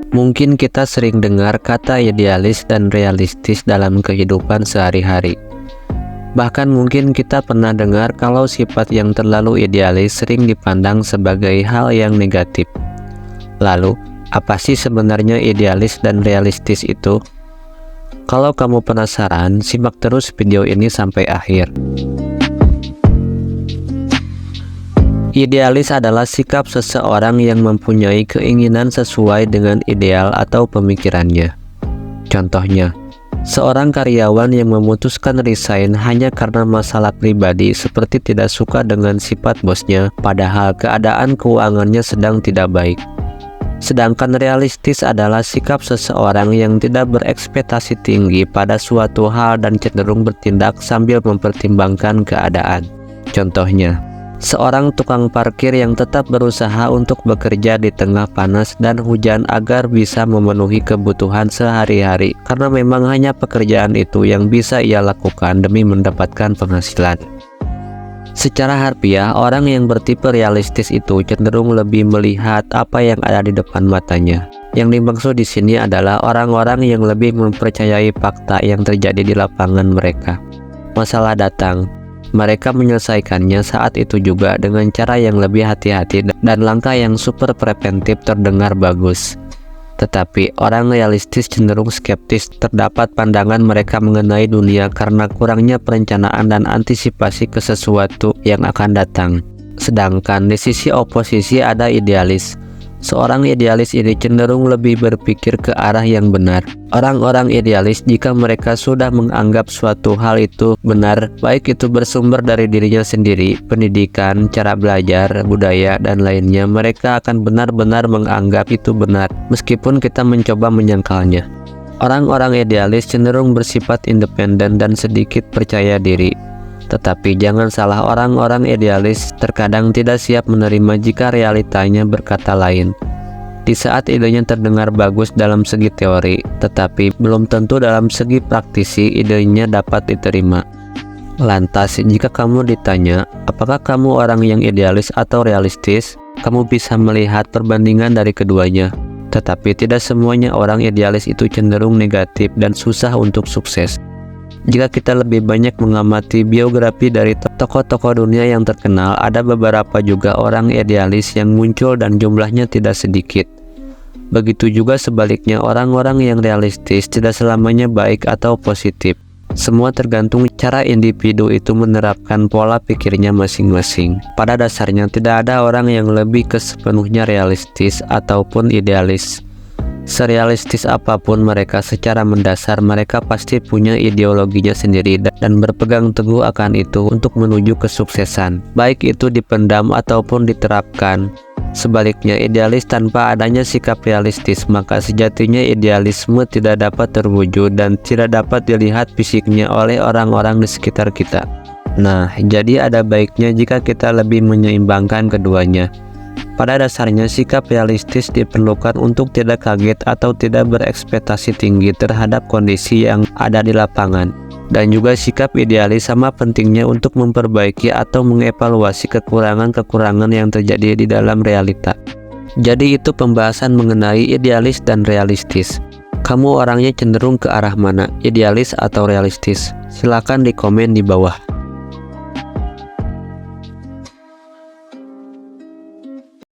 Mungkin kita sering dengar kata idealis dan realistis dalam kehidupan sehari-hari. Bahkan mungkin kita pernah dengar kalau sifat yang terlalu idealis sering dipandang sebagai hal yang negatif. Lalu, apa sih sebenarnya idealis dan realistis itu? Kalau kamu penasaran, simak terus video ini sampai akhir. Idealis adalah sikap seseorang yang mempunyai keinginan sesuai dengan ideal atau pemikirannya. Contohnya, seorang karyawan yang memutuskan resign hanya karena masalah pribadi seperti tidak suka dengan sifat bosnya, padahal keadaan keuangannya sedang tidak baik. Sedangkan realistis adalah sikap seseorang yang tidak berekspektasi tinggi pada suatu hal dan cenderung bertindak sambil mempertimbangkan keadaan. Contohnya, seorang tukang parkir yang tetap berusaha untuk bekerja di tengah panas dan hujan agar bisa memenuhi kebutuhan sehari-hari karena memang hanya pekerjaan itu yang bisa ia lakukan demi mendapatkan penghasilan. Secara harfiah, orang yang bertipe realistis itu cenderung lebih melihat apa yang ada di depan matanya. Yang dimaksud di sini adalah orang-orang yang lebih mempercayai fakta yang terjadi di lapangan mereka. Masalah datang, mereka menyelesaikannya saat itu juga dengan cara yang lebih hati-hati dan langkah yang super preventif terdengar bagus. Tetapi orang realistis cenderung skeptis terdapat pandangan mereka mengenai dunia karena kurangnya perencanaan dan antisipasi ke sesuatu yang akan datang. Sedangkan di sisi oposisi ada idealis. Seorang idealis ini cenderung lebih berpikir ke arah yang benar. Orang-orang idealis jika mereka sudah menganggap suatu hal itu benar, baik itu bersumber dari dirinya sendiri, pendidikan, cara belajar, budaya, dan lainnya, mereka akan benar-benar menganggap itu benar, meskipun kita mencoba menyangkalnya. Orang-orang idealis cenderung bersifat independen dan sedikit percaya diri. Tetapi jangan salah, orang-orang idealis terkadang tidak siap menerima jika realitanya berkata lain. Di saat idenya terdengar bagus dalam segi teori, tetapi belum tentu dalam segi praktisi idenya dapat diterima. Lantas, jika kamu ditanya, apakah kamu orang yang idealis atau realistis? Kamu bisa melihat perbandingan dari keduanya. Tetapi tidak semuanya orang idealis itu cenderung negatif dan susah untuk sukses. Jika kita lebih banyak mengamati biografi dari tokoh-tokoh dunia yang terkenal, ada beberapa juga orang idealis yang muncul dan jumlahnya tidak sedikit. Begitu juga sebaliknya, orang-orang yang realistis tidak selamanya baik atau positif. Semua tergantung cara individu itu menerapkan pola pikirnya masing-masing. Pada dasarnya tidak ada orang yang lebih sepenuhnya realistis ataupun idealis. Serealistis apapun mereka, secara mendasar mereka pasti punya ideologinya sendiri dan berpegang teguh akan itu untuk menuju kesuksesan, baik itu dipendam ataupun diterapkan. Sebaliknya, idealis tanpa adanya sikap realistis, maka sejatinya idealisme tidak dapat terwujud dan tidak dapat dilihat fisiknya oleh orang-orang di sekitar kita. Nah, jadi ada baiknya jika kita lebih menyeimbangkan keduanya. Pada dasarnya, sikap realistis diperlukan untuk tidak kaget atau tidak berekspektasi tinggi terhadap kondisi yang ada di lapangan. Dan juga sikap idealis sama pentingnya untuk memperbaiki atau mengevaluasi kekurangan-kekurangan yang terjadi di dalam realita. Jadi itu pembahasan mengenai idealis dan realistis. Kamu orangnya cenderung ke arah mana, idealis atau realistis? Silakan di komen di bawah.